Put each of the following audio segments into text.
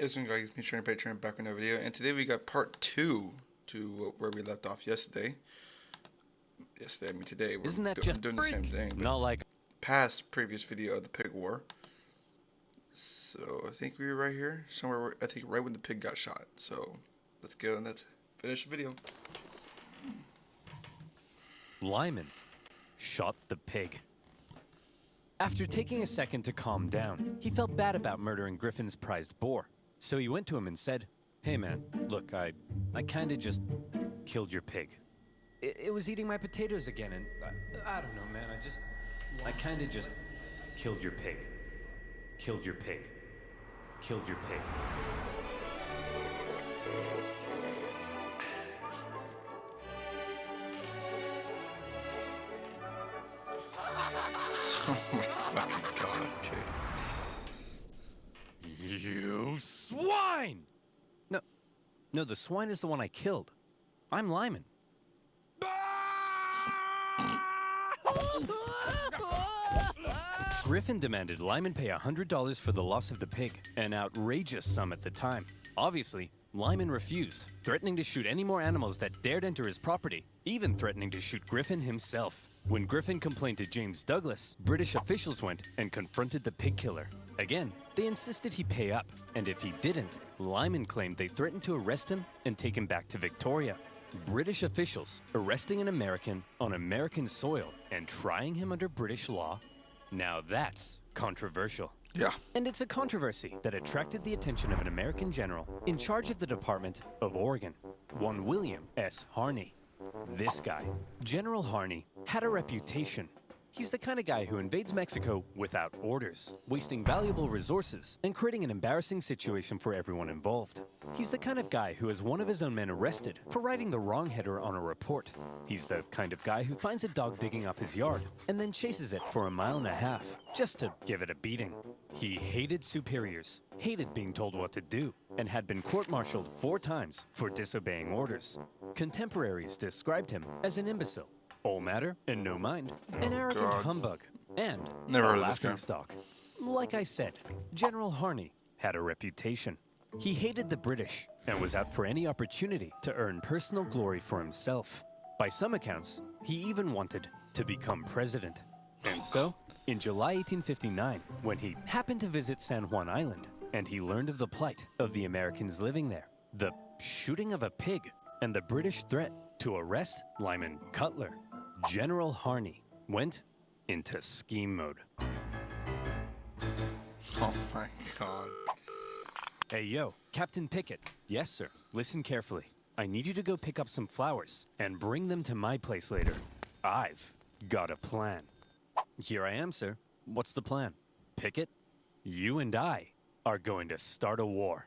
It's been guys, me Shreddin Patreon back on another video, and today we got part 2 to where we left off yesterday. I mean today we're Isn't that just doing the same thing, but not like past previous video of the Pig War. So I think we were right here, somewhere where, I think right when the pig got shot. So let's go and let's finish the video. Lyman shot the pig. After taking a second to calm down, he felt bad about murdering Griffin's prized boar. So he went to him and said, "Hey man, look, I kinda just killed your pig. It was eating my potatoes again and I don't know, man, I kinda just killed your pig. Killed your pig. Killed your pig." Oh my fucking god, dude. You swine! No, the swine is the one I killed. I'm Lyman. Griffin demanded Lyman pay $100 for the loss of the pig, an outrageous sum at the time. Obviously, Lyman refused, threatening to shoot any more animals that dared enter his property, even threatening to shoot Griffin himself. When Griffin complained to James Douglas, British officials went and confronted the pig killer. Again, they insisted he pay up, and if he didn't, Lyman claimed they threatened to arrest him and take him back to Victoria. British officials arresting an American on American soil and trying him under British law? Now that's controversial. Yeah. And it's a controversy that attracted the attention of an American general in charge of the Department of Oregon, one William S. Harney. This guy, General Harney, had a reputation. He's the kind of guy who invades Mexico without orders, wasting valuable resources and creating an embarrassing situation for everyone involved. He's the kind of guy who has one of his own men arrested for writing the wrong header on a report. He's the kind of guy who finds a dog digging up his yard and then chases it for 1.5 miles just to give it a beating. He hated superiors, hated being told what to do, and had been court-martialed 4 times for disobeying orders. Contemporaries described him as an imbecile, all matter and no mind, an arrogant humbug, and Never heard a of this guy. laughingstock. Like I said, General Harney had a reputation. He hated the British and was out for any opportunity to earn personal glory for himself. By some accounts, he even wanted to become president. And so, in July 1859, when he happened to visit San Juan Island, and he learned of the plight of the Americans living there, the shooting of a pig, and the British threat to arrest Lyman Cutler, General Harney went into scheme mode. Oh my god. Hey yo, Captain Pickett. Yes sir, listen carefully. I need you to go pick up some flowers and bring them to my place later. I've got a plan. Here I am, sir. What's the plan? Pickett, you and I are going to start a war.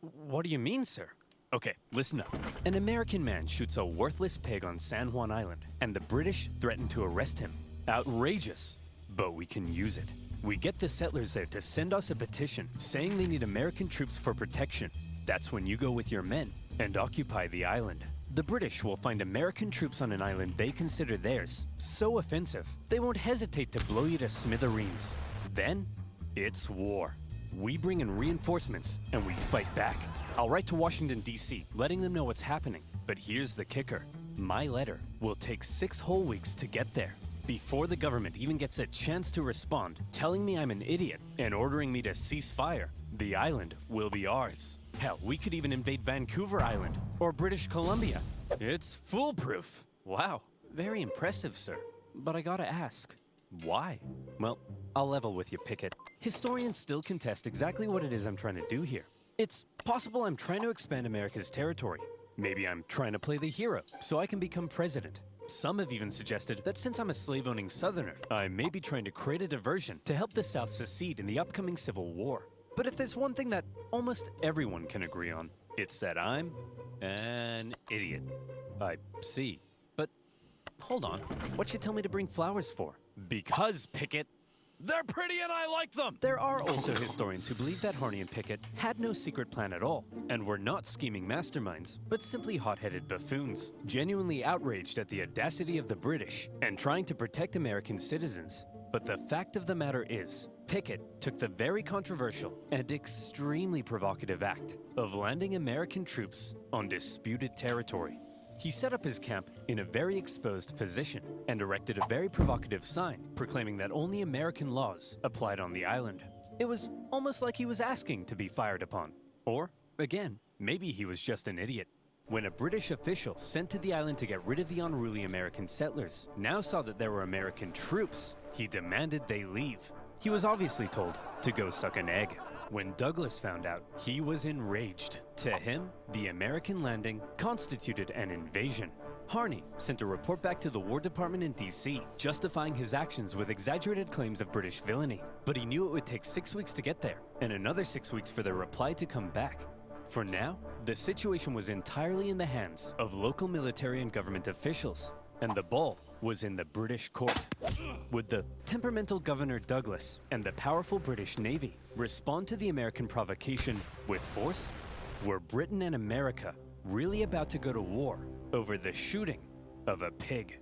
What do you mean, sir? Okay, listen up. An American man shoots a worthless pig on San Juan Island, and the British threaten to arrest him. Outrageous, but we can use it. We get the settlers there to send us a petition saying they need American troops for protection. That's when you go with your men and occupy the island. The British will find American troops on an island they consider theirs so offensive, they won't hesitate to blow you to smithereens. Then, it's war. We bring in reinforcements and we fight back. I'll write to Washington, D.C., letting them know what's happening. But here's the kicker. My letter will take 6 whole weeks to get there, before the government even gets a chance to respond, telling me I'm an idiot and ordering me to cease fire. The island will be ours. Hell, we could even invade Vancouver Island or British Columbia. It's foolproof. Wow, very impressive, sir. But I gotta ask, why? Well, I'll level with you, Pickett. Historians still contest exactly what it is I'm trying to do here. It's possible I'm trying to expand America's territory. Maybe I'm trying to play the hero so I can become president. Some have even suggested that since I'm a slave-owning Southerner, I may be trying to create a diversion to help the South secede in the upcoming Civil War. But if there's one thing that almost everyone can agree on, it's that I'm an idiot. I see. But hold on, what'd you tell me to bring flowers for? Because, Pickett, they're pretty and I like them! There are also historians who believe that Harney and Pickett had no secret plan at all, and were not scheming masterminds, but simply hot-headed buffoons, genuinely outraged at the audacity of the British, and trying to protect American citizens. But the fact of the matter is, Pickett took the very controversial and extremely provocative act of landing American troops on disputed territory. He set up his camp in a very exposed position and erected a very provocative sign proclaiming that only American laws applied on the island. It was almost like he was asking to be fired upon. Or, again, maybe he was just an idiot. When a British official sent to the island to get rid of the unruly American settlers now saw that there were American troops, he demanded they leave. He was obviously told to go suck an egg. When Douglas found out, he was enraged. To him, the American landing constituted an invasion. Harney sent a report back to the War Department in DC, justifying his actions with exaggerated claims of British villainy. But he knew it would take 6 weeks to get there, and another 6 weeks for their reply to come back. For now, the situation was entirely in the hands of local military and government officials, and the ball was in the British court. Would the temperamental Governor Douglas and the powerful British Navy respond to the American provocation with force? Were Britain and America really about to go to war over the shooting of a pig?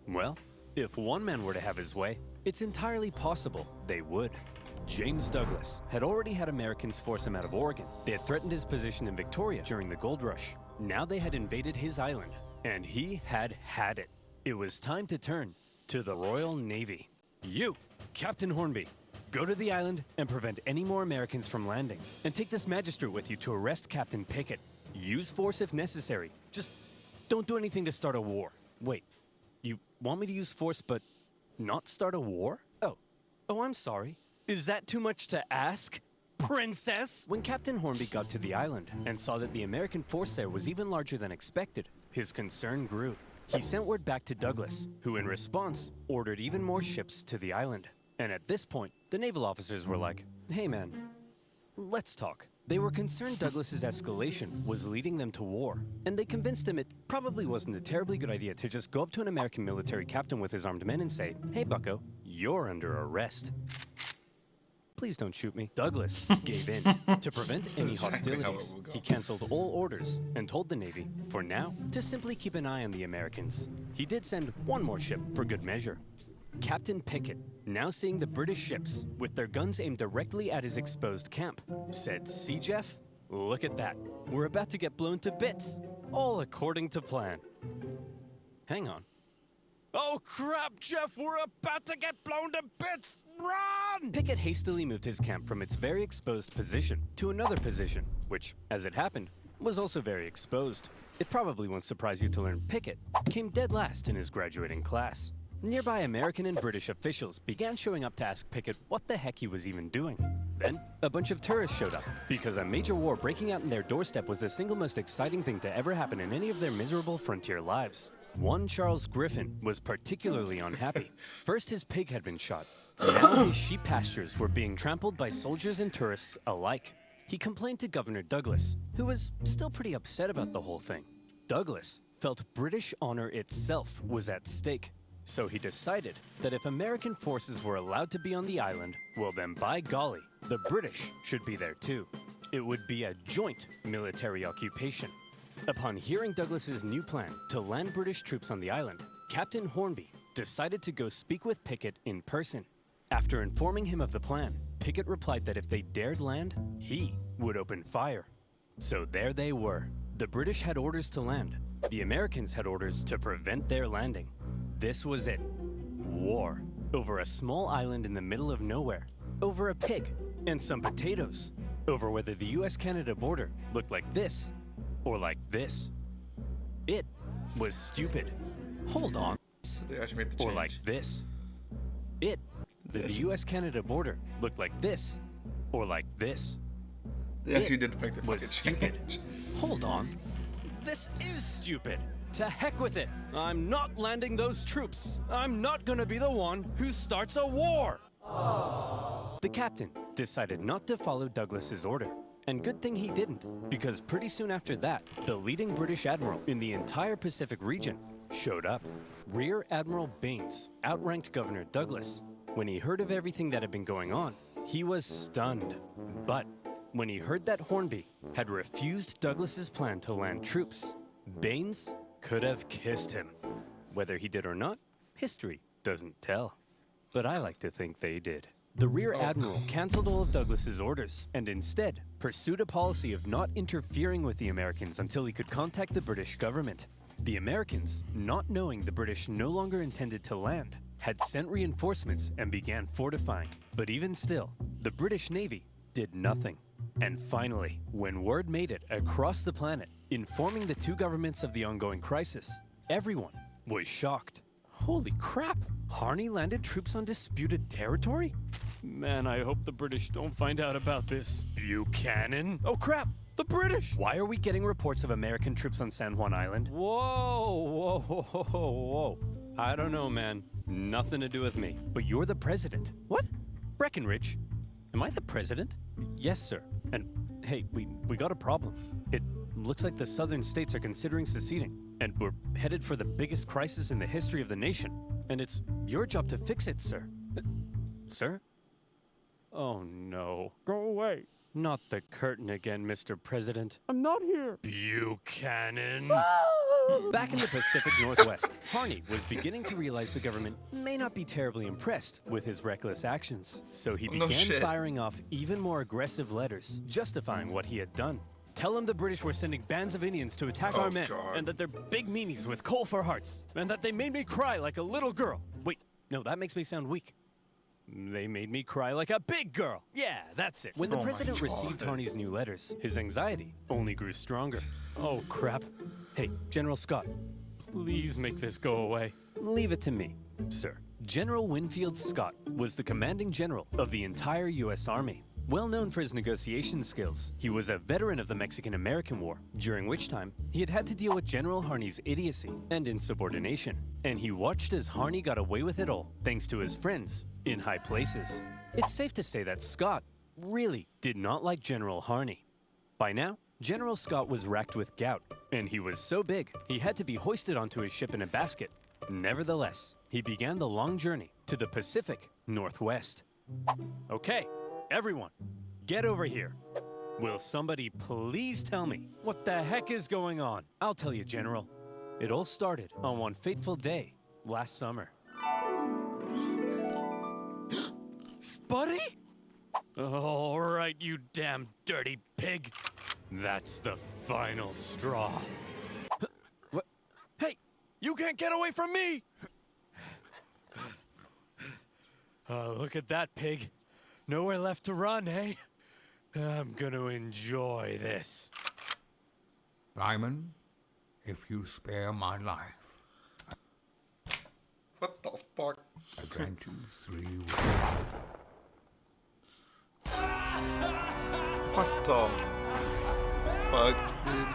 Well, if one man were to have his way, it's entirely possible they would. James Douglas had already had Americans force him out of Oregon. They had threatened his position in Victoria during the gold rush. Now they had invaded his island, and he had had it. It was time to turn to the Royal Navy. You, Captain Hornby, go to the island and prevent any more Americans from landing. And take this magistrate with you to arrest Captain Pickett. Use force if necessary. Just don't do anything to start a war. Wait, you want me to use force but not start a war? Oh, I'm sorry. Is that too much to ask, Princess? When Captain Hornby got to the island and saw that the American force there was even larger than expected, his concern grew. He sent word back to Douglas, who in response ordered even more ships to the island. And at this point, the naval officers were like, hey man, let's talk. They were concerned Douglas's escalation was leading them to war, and they convinced him it probably wasn't a terribly good idea to just go up to an American military captain with his armed men and say, hey bucko, you're under arrest. Please don't shoot me. Douglas gave in. To prevent any hostilities, he canceled all orders and told the Navy, for now, to simply keep an eye on the Americans. He did send one more ship for good measure. Captain Pickett, now seeing the British ships with their guns aimed directly at his exposed camp, said, see Jeff? Look at that. We're about to get blown to bits. All according to plan. Hang on. Oh crap, Jeff, we're about to get blown to bits! Run! Pickett hastily moved his camp from its very exposed position to another position, which, as it happened, was also very exposed. It probably won't surprise you to learn Pickett came dead last in his graduating class. Nearby American and British officials began showing up to ask Pickett what the heck he was even doing. Then, a bunch of tourists showed up, because a major war breaking out in their doorstep was the single most exciting thing to ever happen in any of their miserable frontier lives. One Charles Griffin was particularly unhappy. First, his pig had been shot. Now his sheep pastures were being trampled by soldiers and tourists alike. He complained to Governor Douglas, who was still pretty upset about the whole thing. Douglas felt British honor itself was at stake, so he decided that if American forces were allowed to be on the island, well then by golly, the British should be there too. It would be a joint military occupation. Upon hearing Douglas's new plan to land British troops on the island, Captain Hornby decided to go speak with Pickett in person. After informing him of the plan, Pickett replied that if they dared land, he would open fire. So there they were. The British had orders to land. The Americans had orders to prevent their landing. This was it. War. Over a small island in the middle of nowhere. Over a pig and some potatoes. Over whether the US-Canada border looked like this or like this. It was stupid. Hold on. They actually made the Or change. like this. The US-Canada border looked like this or like this. They actually did make the Was fucking stupid. change. Hold on. This is stupid. To heck with it. I'm not landing those troops. I'm not gonna be the one who starts a war. The captain decided not to follow Douglas's order. And good thing he didn't, because pretty soon after that, the leading British admiral in the entire Pacific region showed up. Rear Admiral Baines outranked Governor Douglas. When he heard of everything that had been going on, he was stunned. But when he heard that Hornby had refused Douglas's plan to land troops, Baines could have kissed him. Whether he did or not, history doesn't tell. But I like to think they did. The Rear Admiral canceled all of Douglas's orders and instead pursued a policy of not interfering with the Americans until he could contact the British government. The Americans, not knowing the British no longer intended to land, had sent reinforcements and began fortifying. But even still, the British Navy did nothing. And finally, when word made it across the planet, informing the two governments of the ongoing crisis, everyone was shocked. Holy crap! Harney landed troops on disputed territory? Man, I hope the British don't find out about this. Buchanan? Oh crap! The British! Why are we getting reports of American troops on San Juan Island? Whoa. I don't know, man. Nothing to do with me. But you're the president. What? Breckenridge? Am I the president? Yes, sir. And hey, we got a problem. It looks like the southern states are considering seceding, and we're headed for the biggest crisis in the history of the nation. And it's your job to fix it, sir. Sir? Oh no. Go away. Not the curtain again, Mr. President. I'm not here. Buchanan. Back in the Pacific Northwest, Harney was beginning to realize the government may not be terribly impressed with his reckless actions. So he began firing off even more aggressive letters, justifying what he had done. Tell them the British were sending bands of Indians to attack our men, and that they're big meanies with coal for hearts, and that they made me cry like a little girl. Wait, no, that makes me sound weak. They made me cry like a big girl. Yeah, that's it. When the president received Harney's new letters, his anxiety only grew stronger. Oh, crap. Hey, General Scott, please make this go away. Leave it to me, sir. General Winfield Scott was the commanding general of the entire U.S. Army. Well known for his negotiation skills, he was a veteran of the Mexican-American War, during which time he had had to deal with General Harney's idiocy and insubordination. And he watched as Harney got away with it all, thanks to his friends in high places. It's safe to say that Scott really did not like General Harney. By now, General Scott was racked with gout, and he was so big he had to be hoisted onto his ship in a basket. Nevertheless, he began the long journey to the Pacific Northwest. Okay, everyone, get over here. Will somebody please tell me what the heck is going on? I'll tell you, General. It all started on one fateful day last summer. Spuddy? All right, you damn dirty pig. That's the final straw. What? Hey, you can't get away from me! Look at that, pig. Nowhere left to run, eh? I'm gonna enjoy this. Lyman, if you spare my life, What the fuck? I grant you 3 wishes. What the fuck, dude?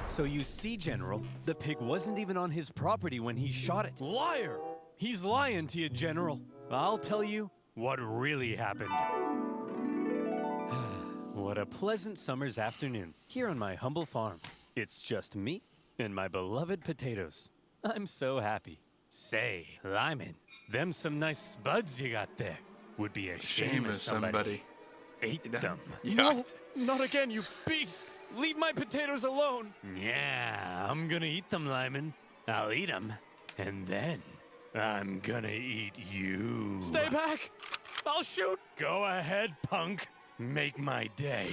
So you see, General, the pig wasn't even on his property when he shot it. Liar! He's lying to you, General. I'll tell you what really happened. What a pleasant summer's afternoon here on my humble farm. It's just me and my beloved potatoes. I'm so happy. Say, Lyman, them some nice spuds you got there. Would be a shame if somebody ate them. Yeah. No, not again, you beast! Leave my potatoes alone! Yeah, I'm gonna eat them, Lyman. I'll eat them, and then I'm gonna eat you. Stay back! I'll shoot! Go ahead, punk. Make my day.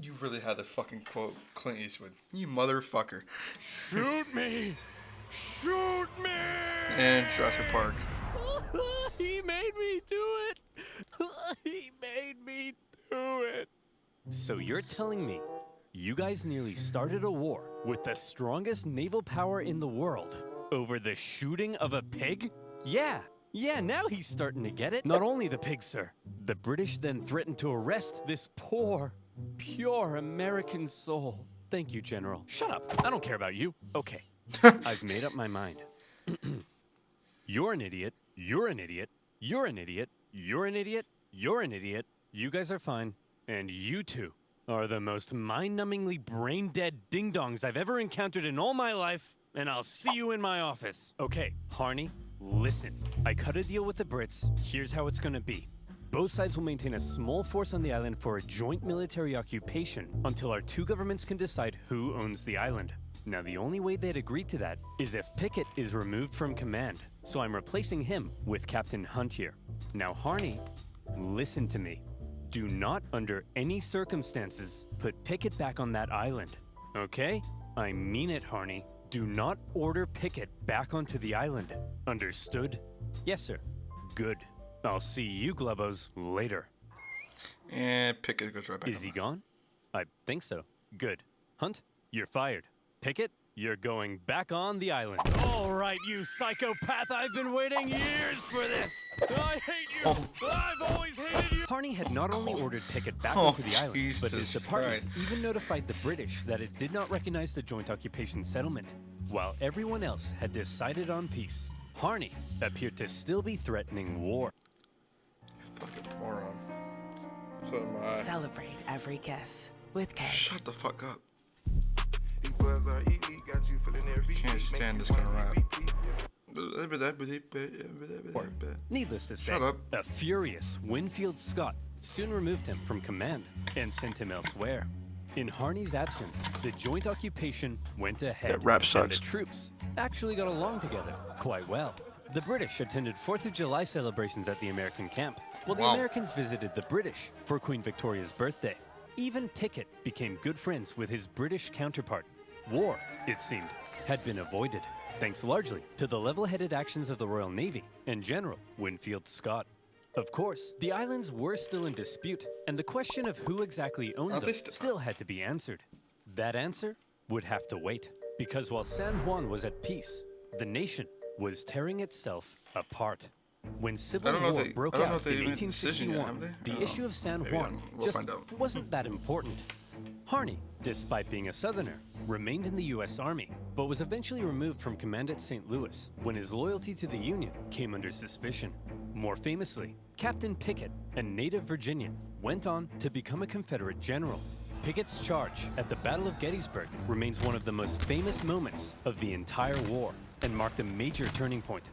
You really had to fucking quote Clint Eastwood. You motherfucker. Shoot me! Shoot me! And Jurassic Park. He made me do it! He made me do it! So you're telling me you guys nearly started a war with the strongest naval power in the world over the shooting of a pig? Yeah, now he's starting to get it. Not only the pig, sir. The British then threatened to arrest this poor, pure American soul. Thank you, General. Shut up. I don't care about you. Okay. I've made up my mind. You're an idiot. You're an idiot. You're an idiot. You're an idiot. You're an idiot. You guys are fine. And you two are the most mind-numbingly brain-dead ding-dongs I've ever encountered in all my life. And I'll see you in my office. Okay, Harney, listen. I cut a deal with the Brits. Here's how it's gonna be. Both sides will maintain a small force on the island for a joint military occupation until our two governments can decide who owns the island. Now, the only way they'd agree to that is if Pickett is removed from command, so I'm replacing him with Captain Hunt here. Now, Harney, listen to me. Do not, under any circumstances, put Pickett back on that island. Okay? I mean it, Harney. Do not order Pickett back onto the island. Understood? Yes, sir. Good. I'll see you, Glubos, later. And Pickett goes right back. Is he gone? I think so. Good. Hunt, you're fired. Pickett, you're going back on the island. All right, you psychopath. I've been waiting years for this. I hate you. I've always hated you. Harney had not only ordered Pickett back onto the island, but his department even notified the British that it did not recognize the joint occupation settlement, while everyone else had decided on peace. Harney appeared to still be threatening war. Fucking moron. So am I. Celebrate every kiss with K. Shut the fuck up. Can't stand this kind of rap. Needless to say, Shut up. a furious Winfield Scott soon removed him from command and sent him elsewhere. In Harney's absence, the joint occupation went ahead, That rap and sucks. the troops actually got along together quite well. The British attended 4th of July celebrations at the American camp, while the Wow. Americans visited the British for Queen Victoria's birthday. Even Pickett became good friends with his British counterpart. War, it seemed, had been avoided, thanks largely to the level-headed actions of the Royal Navy and General Winfield Scott. Of course, the islands were still in dispute, and the question of who exactly owned Are them they still had to be answered. That answer would have to wait, because while San Juan was at peace, the nation was tearing itself apart. When I Civil don't know War if they- broke I don't know out if they in even made a decision yet, 1861, have they? I the don't issue know. of San Maybe Juan we'll just find out. wasn't that important. Harney, despite being a Southerner, remained in the U.S. Army, but was eventually removed from command at St. Louis when his loyalty to the Union came under suspicion. More famously, Captain Pickett, a native Virginian, went on to become a Confederate general. Pickett's charge at the Battle of Gettysburg remains one of the most famous moments of the entire war and marked a major turning point.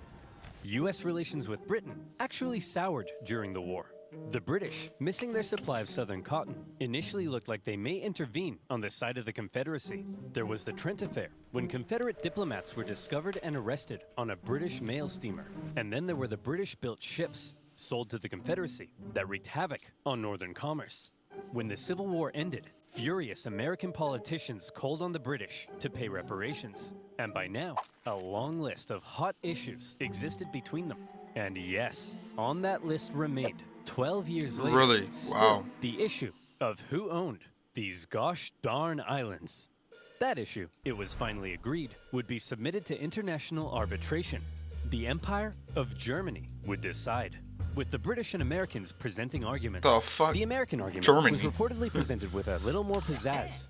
U.S. relations with Britain actually soured during the war. The British, missing their supply of southern cotton, initially looked like they may intervene on the side of the Confederacy. There was the Trent Affair, when Confederate diplomats were discovered and arrested on a British mail steamer. And then there were the British-built ships, sold to the Confederacy, that wreaked havoc on northern commerce. When the Civil War ended, furious American politicians called on the British to pay reparations. And by now, a long list of hot issues existed between them. And yes, on that list remained, 12 years later, Really? still Wow. the issue of who owned these gosh darn islands. That issue, it was finally agreed, would be submitted to international arbitration. The Empire of Germany would decide, with the British and Americans presenting arguments. The fuck? The American argument Germany? was reportedly presented with a little more pizzazz,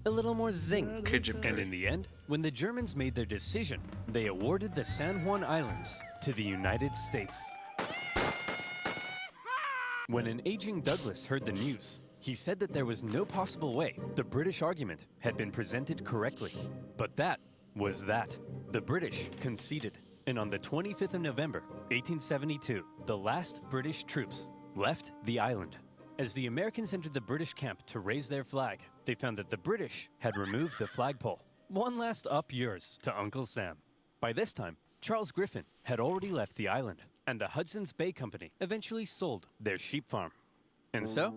a little more zing. And in the end, when the Germans made their decision, they awarded the San Juan Islands to the United States. When an aging Douglas heard the news, he said that there was no possible way the British argument had been presented correctly. But that was that. The British conceded, and on the 25th of November, 1872, the last British troops left the island. As the Americans entered the British camp to raise their flag, they found that the British had removed the flagpole. One last up yours to Uncle Sam. By this time, Charles Griffin had already left the island, and the Hudson's Bay Company eventually sold their sheep farm. And so,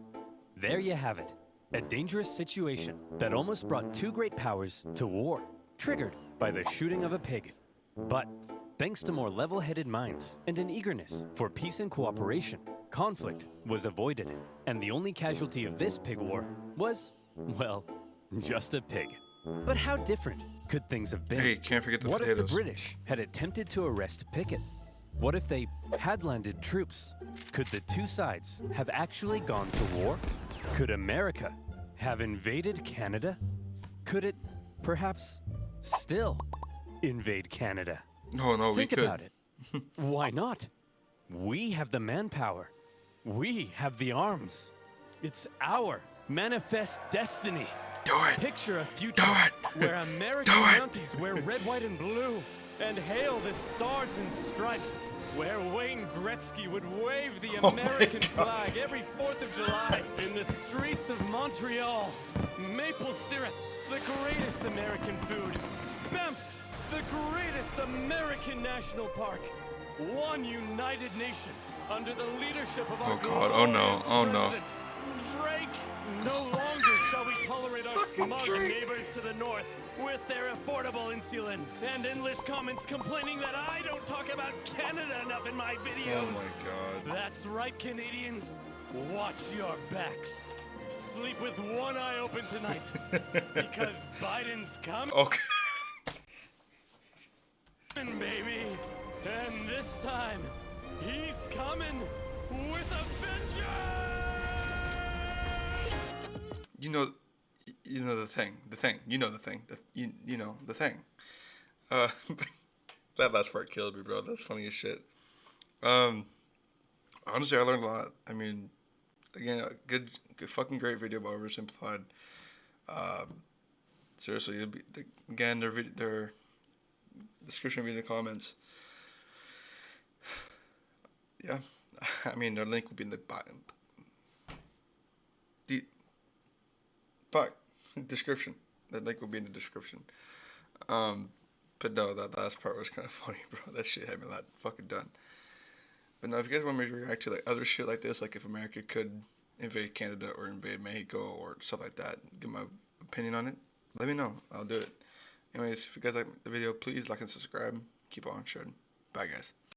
there you have it. A dangerous situation that almost brought two great powers to war, triggered by the shooting of a pig. But thanks to more level-headed minds and an eagerness for peace and cooperation, conflict was avoided. And the only casualty of this pig war was, well, just a pig. But how different could things have been? Hey, can't forget the What if potatoes. the British had attempted to arrest Pickett? What if they had landed troops? Could the two sides have actually gone to war? Could America have invaded Canada? Could it, perhaps, still invade Canada? No, we Think could. about it. Why not? We have the manpower. We have the arms. It's our manifest destiny. Do it. Picture a future Do it. where American Do it. Mounties wear red, white, and blue and hail the stars and stripes. Where Wayne Gretzky would wave the Oh my American God. flag every 4th of July in the streets of Montreal. Maple syrup, the greatest American food. Banff, the greatest American national park. One united nation under the leadership of Oh our God, oh no, glorious oh no. president, Drake. No longer shall we tolerate our smug neighbors to the north with their affordable insulin and endless comments complaining that I don't talk about Canada enough in my videos. Oh my God. That's right, Canadians. Watch your backs. Sleep with one eye open tonight because Biden's coming, Okay. baby. And this time, he's coming with a vengeance. You know the thing, you know the thing, you know the thing. That last part killed me, bro. That's funny as shit. Honestly, I learned a lot. I mean, again, a good fucking great video about Oversimplified. Seriously, it'll be, again, their description will be in the comments. Yeah, I mean, their link will be in the bottom. Description. The link will be in the description. But no, that last part was kind of funny, bro. That shit had me not fucking done. But no, if you guys want me to react to like other shit like this, like if America could invade Canada or invade Mexico or stuff like that, give my opinion on it, let me know. I'll do it. Anyways, if you guys like the video, please like and subscribe. Keep on shredding. Bye, guys.